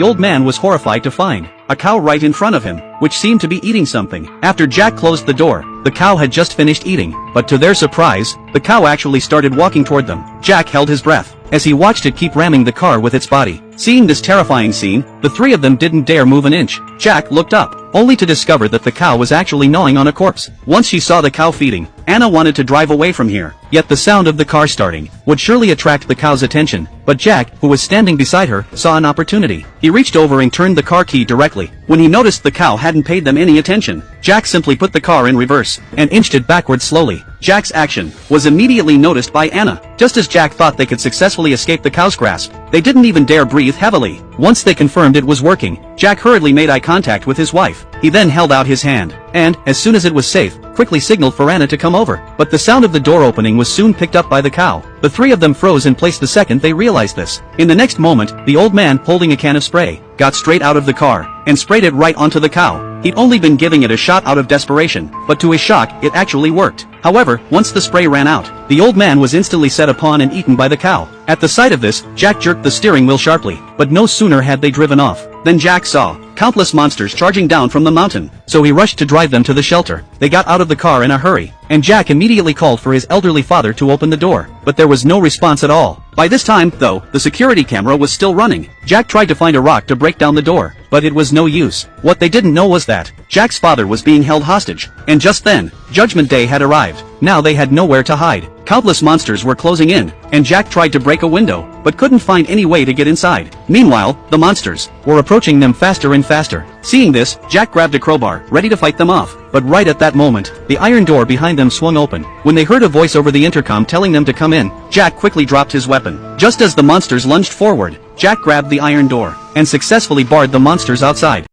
The old man was horrified to find a cow right in front of him, which seemed to be eating something. After Jack closed the door, the cow had just finished eating, but to their surprise, the cow actually started walking toward them. Jack held his breath as he watched it keep ramming the car with its body. Seeing this terrifying scene, the three of them didn't dare move an inch. Jack looked up, only to discover that the cow was actually gnawing on a corpse. Once she saw the cow feeding, Anna wanted to drive away from here, yet the sound of the car starting would surely attract the cow's attention. But Jack, who was standing beside her, saw an opportunity. He reached over and turned the car key directly. When he noticed the cow hadn't paid them any attention, Jack simply put the car in reverse and inched it backward slowly. Jack's action was immediately noticed by Anna. Just as Jack thought they could successfully escape the cow's grasp, they didn't even dare breathe heavily. Once they confirmed it was working, Jack hurriedly made eye contact with his wife. He then held out his hand, and, as soon as it was safe, quickly signaled for Anna to come over. But the sound of the door opening was soon picked up by the cow. The three of them froze in place the second they realized this. In the next moment, the old man, holding a can of spray, got straight out of the car and sprayed it right onto the cow. He'd only been giving it a shot out of desperation, but to his shock, it actually worked. However, once the spray ran out, the old man was instantly set upon and eaten by the cow. At the sight of this, Jack jerked the steering wheel sharply, but no sooner had they driven off than Jack saw countless monsters charging down from the mountain. So he rushed to drive them to the shelter. They got out of the car in a hurry, and Jack immediately called for his elderly father to open the door, but there was no response at all. By this time, though, the security camera was still running. Jack tried to find a rock to break down the door, but it was no use. What they didn't know was that Jack's father was being held hostage, and just then, Judgment Day had arrived. Now they had nowhere to hide. Countless monsters were closing in, and Jack tried to break a window, but couldn't find any way to get inside. Meanwhile, the monsters were approaching them faster and faster. Seeing this, Jack grabbed a crowbar, ready to fight them off. But right at that moment, the iron door behind them swung open. When they heard a voice over the intercom telling them to come in, Jack quickly dropped his weapon. Just as the monsters lunged forward, Jack grabbed the iron door and successfully barred the monsters outside.